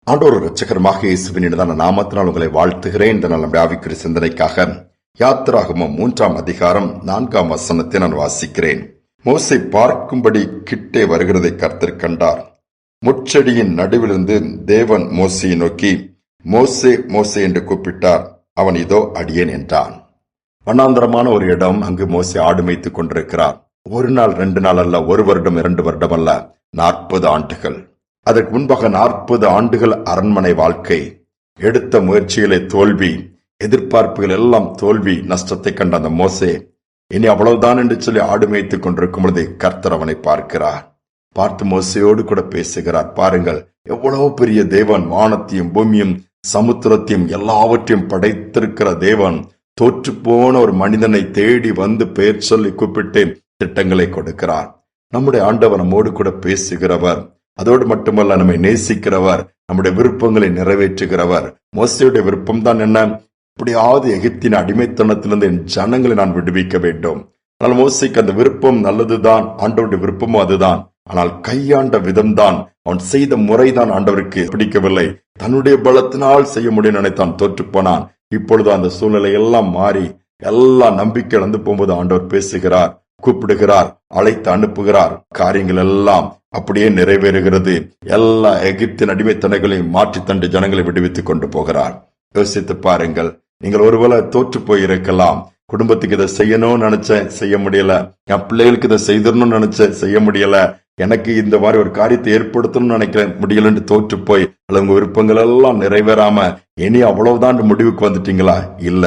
ஆண்டவர் இரட்சகருமாக இயேசுவின் இனிதான நாமத்தினால் உங்களை வாழ்த்துகிறேன். இந்த நம்முடைய ஆவிக்குரிய சிந்தனைக்காக யாத்திராகமம் 3ஆம் அதிகாரம் 4ஆம் வசனத்தை நான் வாசிக்கிறேன். மோசே பார்க்கும்படி கிட்டே வருகிறதை கர்த்தர் கண்டார். முட்செடியின் நடுவிலிருந்து தேவன் மோசையை நோக்கி, மோசே மோசே என்று கூப்பிட்டார். அவன் இதோ அடியேன் என்றான். வண்ணாந்தரமான ஒரு இடம். அங்கு மோசே ஆடு மேய்த்துக் கொண்டிருக்கிறார். ஒரு நாள் 2 நாள் அல்ல, 1 வருடம் 2 வருடம் அல்ல, 40 ஆண்டுகள். அதற்கு முன்பாக 40 ஆண்டுகள் அரண்மனை வாழ்க்கை. எடுத்த முயற்சிகளை தோல்வி, எதிர்பார்ப்புகள் எல்லாம் தோல்வி, நஷ்டத்தை கண்ட அந்த மோசே இனி அவ்வளவுதான் என்று சொல்லி ஆடு மேய்த்துக் கொண்டிருக்கும் பொழுது கர்த்தர் அவனை பார்க்கிறார். பார்த்து மோசையோடு கூட பேசுகிறார். பாருங்கள், எவ்வளவு பெரிய தேவன், வானத்தையும் பூமியும் சமுத்திரத்தையும் எல்லாவற்றையும் படைத்திருக்கிற தேவன் தோற்று போன ஒரு மனிதனை தேடி வந்து பெயர் சொல்லி கூப்பிட்டு திட்டங்களை கொடுக்கிறார். நம்முடைய ஆண்டவர் நம்மோடு கூட பேசுகிறவர். அதோடு மட்டுமல்ல, நம்மை நேசிக்கிறவர், நம்முடைய விருப்பங்களை நிறைவேற்றுகிறவர். மோசையுடைய விருப்பம் தான் என்ன? எப்படியாவது எகிப்தின் அடிமைத்தனத்திலிருந்து என் ஜனங்களை நான் விடுவிக்க வேண்டும். ஆனால் மோசைக்கு அந்த விருப்பம் நல்லதுதான், ஆண்டவருடைய விருப்பமும் அதுதான். ஆனால் கையாண்ட விதம்தான், அவன் செய்த முறைதான் ஆண்டவருக்கு பிடிக்கவில்லை. தன்னுடைய பலத்தினால் செய்ய முடியும் நினைத்தான், தோற்று போனான். இப்பொழுது அந்த சூழ்நிலை எல்லாம் மாறி எல்லா நம்பிக்கை இழந்து போகும்போது ஆண்டவர் பேசுகிறார், கூப்பிடுகிறார், அழைத்து அனுப்புகிறார். காரியங்கள் எல்லாம் அப்படியே நிறைவேறுகிறது. எல்லா எகிப்தின் அடிமைத்தனைகளையும் மாற்றி தண்டு ஜனங்களை விடுவித்துக் கொண்டு போகிறார். யோசித்து பாருங்கள். நீங்கள் ஒருவேளை தோற்று போயிருக்கலாம். குடும்பத்துக்கு இதை செய்யணும்னு நினைச்சேன், செய்ய முடியல. என் பிள்ளைகளுக்கு இதை செய்தணும்னு நினைச்சேன், செய்ய முடியல. எனக்கு இந்த மாதிரி ஒரு காரியத்தை ஏற்படுத்தணும்னு நினைக்கிறேன், முடியலன்னு தோற்று போய் அல்ல உங்க விருப்பங்கள் எல்லாம் நிறைவேறாம இனி அவ்வளவுதான் முடிவுக்கு வந்துட்டீங்களா? இல்ல,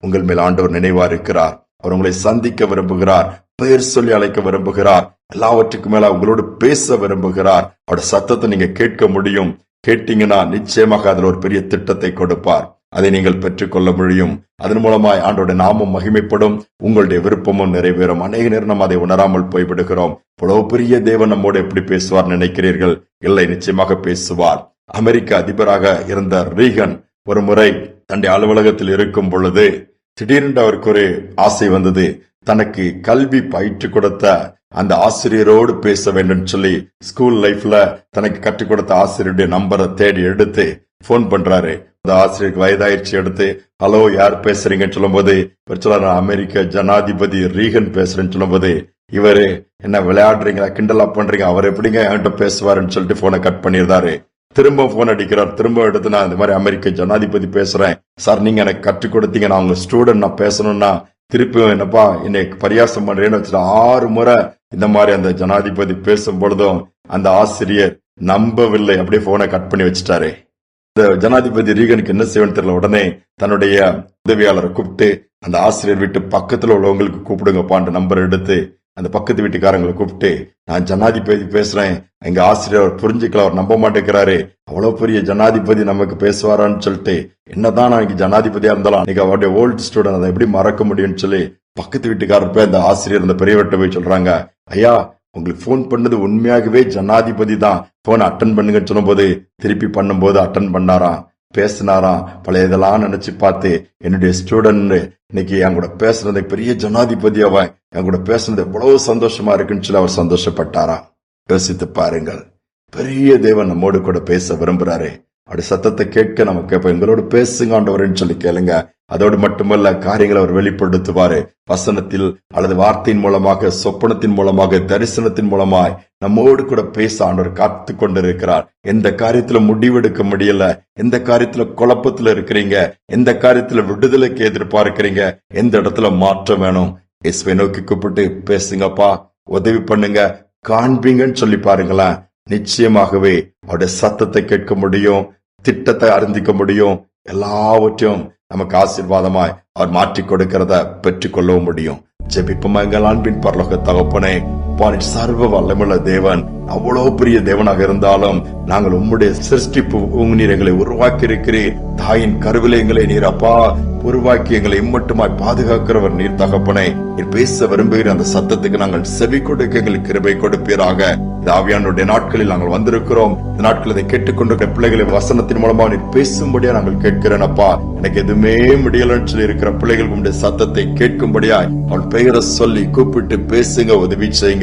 உங்கள் மேல் ஆண்டவர் நினைவா இருக்கிறார். அவர் உங்களை சந்திக்க விரும்புகிறார், பெயர் சொல்லி அழைக்க விரும்புகிறார், எல்லாவற்றுக்கும் மேல உங்களோடு பேச விரும்புகிறார். அவருடைய சத்தத்தை நீங்க கேட்க முடியும். கேட்டீங்கன்னா நிச்சயமாக அதுல ஒரு பெரிய திட்டத்தை கொடுப்பார். அதை நீங்கள் பெற்றுக்கொள்ள முடியும். அதன் மூலமாய் ஆண்டோட நாமம் மகிமைப்படும், உங்களுடைய விருப்பமும் நிறைவேறும். அநேக நேரம் நம்ம அதை உணராமல் போய்விடுகிறோம். இவ்வளவு பெரிய தேவன் நம்மோடு எப்படி பேசுவார் நினைக்கிறீர்கள்? இல்லை, நிச்சயமாக பேசுவார். அமெரிக்க அதிபராக இருந்த ரீகன் ஒரு முறை தன்னுடைய அலுவலகத்தில் இருக்கும் பொழுது திடீரென்று அவருக்கு ஒரு ஆசை வந்தது. தனக்கு கல்வி பயிற்று கொடுத்த அந்த ஆசிரியரோடு பேச வேண்டும் சொல்லி ஸ்கூல் லைஃப்ல தனக்கு கற்றுக் கொடுத்த ஆசிரியருடைய நம்பரை தேடி எடுத்து போன் பண்றாரு. அந்த ஆசிரியருக்கு வயதாயிடுச்சு. எடுத்து, ஹலோ, யார் பேசுறீங்கன்னு சொல்லும் போது அமெரிக்க ஜனாதிபதி ரீகன் பேசுறேன்னு சொல்லும் போது, இவரு என்ன விளையாடுறீங்களா, கிண்டலா பண்றீங்க, அவர் எப்படிங்க என்கிட்ட பேசுவாருன்னு சொல்லிட்டு போனை கட் பண்ணிருந்தாரு. திரும்ப போன் அடிக்கிறார். திரும்ப எடுத்து, நான் இந்த மாதிரி அமெரிக்க ஜனாதிபதி பேசுறேன் சார், நீங்க எனக்கு கற்றுக் கொடுத்தீங்க, நான் உங்க ஸ்டூடெண்ட், நான் பேசணும்னா திருப்பி என்னப்பா என்னை பரியாசம் பண்றேன்னு வச்சுட்டு 6 முறை இந்த மாதிரி அந்த ஜனாதிபதி பேசும் பொழுதும் அந்த ஆசிரியர் நம்பவில்லை. அப்படியே போனை கட் பண்ணி வச்சுட்டாரு. இந்த ஜனாதிபதி ரீகனுக்கு என்ன செய்யணும் தெரியல. உடனே தன்னுடைய உதவியாளரை கூப்பிட்டு, அந்த ஆசிரியர் வீட்டு பக்கத்துல உள்ளவங்களுக்கு கூப்பிடுங்கப்பான்ற நம்பர் எடுத்து அந்த பக்கத்து வீட்டுக்காரங்களை கூப்பிட்டு, நான் ஜனாதிபதி பேசுறேன், எங்க ஆசிரியர் புரிஞ்சுக்கல, அவர் நம்ப மாட்டேங்கிறாரு, அவ்வளவு பெரிய ஜனாதிபதி நமக்கு பேசுவாரான்னு சொல்லிட்டு, என்னதான் நான் ஜனாதிபதியா இருந்தாலும் அன்னைக்கு அவருடைய ஓல்டு ஸ்டூடெண்ட், அதை எப்படி மறக்க முடியும்னு சொல்லி பக்கத்து வீட்டுக்காரர் போய் அந்த ஆசிரியர் அந்த பெரியவர்கிட்ட போய் சொல்றாங்க, ஐயா, உங்களுக்கு போன் பண்ணது உண்மையாகவே ஜனாதிபதி தான், போன் அட்டன் பண்ணுங்கன்னு சொல்லும் போது திருப்பி பண்ணும்போது அட்டன் பண்ணாராம், பேசினாராம். பழைய இதெல்லாம் நினைச்சு பார்த்து, என்னுடைய ஸ்டூடெண்ட் இன்னைக்கு என் கூட பேசுனது பெரிய ஜனாதிபதி, அவன் என் கூட பேசுனது எவ்வளவு சந்தோஷமா இருக்குன்னு சொல்லி அவர் சந்தோஷப்பட்டாரா. யோசித்து பாருங்கள், பெரிய தேவன் நம்மோடு கூட பேச விரும்புறாரு. அப்படி சத்தத்தை கேட்க நம்ம கேட்போம், எங்களோடு பேசுங்க ஆண்டவரேன்னு சொல்லி கேளுங்க. அதோடு மட்டுமல்ல, காரியங்களை அவர் வெளிப்படுத்துவாரு. வசனத்தில் அல்லது வார்த்தையின் மூலமாக, சொப்பனத்தின் மூலமாக, தரிசனத்தின் மூலமாய் நம்மோடு கூட பேச ஆண்டவர் காத்து கொண்டிருக்கிறார். எந்த காரியத்துல முடிவெடுக்க முடியல, எந்த காரியத்துல குழப்பத்துல இருக்கிறீங்க, எந்த காரியத்துல விடுதலைக்கு எதிர்பார்க்கிறீங்க, எந்த இடத்துல மாற்றம் வேணும், இயேசுவை நோக்கி கூப்பிட்டு பேசுங்கப்பா, உதவி பண்ணுங்க, காண்பீங்கன்னு சொல்லி பாருங்களேன். நிச்சயமாகவே அவருடைய சத்தத்தை கேட்க முடியும், திட்டத்தை அறிந்திக்க முடியும், எல்லாவற்றையும் நமக்கு ஆசீர்வாதமாய் அவர் மாற்றிக் கொடுக்கிறத பெற்றுக் கொள்ளவும் முடியும். ஜெபிப்போம். எங்கள் அன்பின் பரலோக தகப்பனே, சர்வ வல்லமுள்ள தேவன், அவ்வளவு பெரிய தேவனாக இருந்தாலும் நாங்கள் உம்முடைய சிருஷ்டிப்பு நீர் எங்களை உருவாக்கி இருக்கிறீர். தாயின் கருவிலே எங்களை நீர் அப்பா உருவாக்கி எங்களை இம்மட்டுமாய் பாதுகாக்கிறவர் நீர் தகப்பனே. நீர் பேச விரும்புகிற அந்த சத்தத்துக்கு நாங்கள் செவி கொடுக்க எங்களுக்கு கிருபை கொடுப்பீராக. இந்த ஆவியானுடைய நாட்களில் நாங்கள் வந்திருக்கிறோம். இந்த நாட்கள் இதை கேட்டுக்கொண்டிருக்கிற பிள்ளைகளை வசனத்தின் மூலமா நீர் பேசும்படியா நாங்கள் கேட்கிறேன் அப்பா. எனக்கு எதுவுமே முடியலன்னு சொல்லி இருக்கிற பிள்ளைகள் உங்களுடைய சத்தத்தை கேட்கும்படியாய் அவள் பெயரை சொல்லி கூப்பிட்டு பேசுங்க, உதவி செய்யுங்க.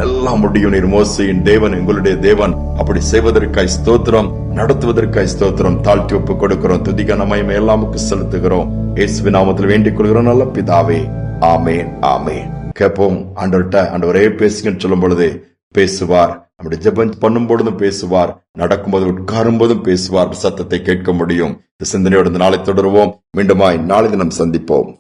எல்லாம் முடியும். நீர் மோசையின் தேவன், எங்களுடைய தேவன். அப்படி செய்வதற்காய் ஸ்தோத்திரம். நடத்துவதற்காய் ஸ்தோத்திரம். தாழ்த்தி ஒப்பு கொடுக்கிறோம். துதிக நமைமை எல்லாமுக்கு செலுத்துகிறோம். இயேசுவின் நாமத்தில் வேண்டிக் கொள்கிறோம் நல்ல பிதாவே. ஆமேன், ஆமேன். கேட்போம். ஆண்டவர்கிட்ட ஆண்டவரே பேசுங்கன்னு சொல்லும் பொழுது பேசுவார். நம்முடைய ஜெபம் பண்ணும் பொழுதும் பேசுவார். நடக்கும்போது உட்காரும் போதும் பேசுவார். சத்தத்தை கேட்க முடியும். இந்த சிந்தனையோடு இந்த நாளை தொடருவோம். மீண்டுமாய் நாளை தினம் சந்திப்போம்.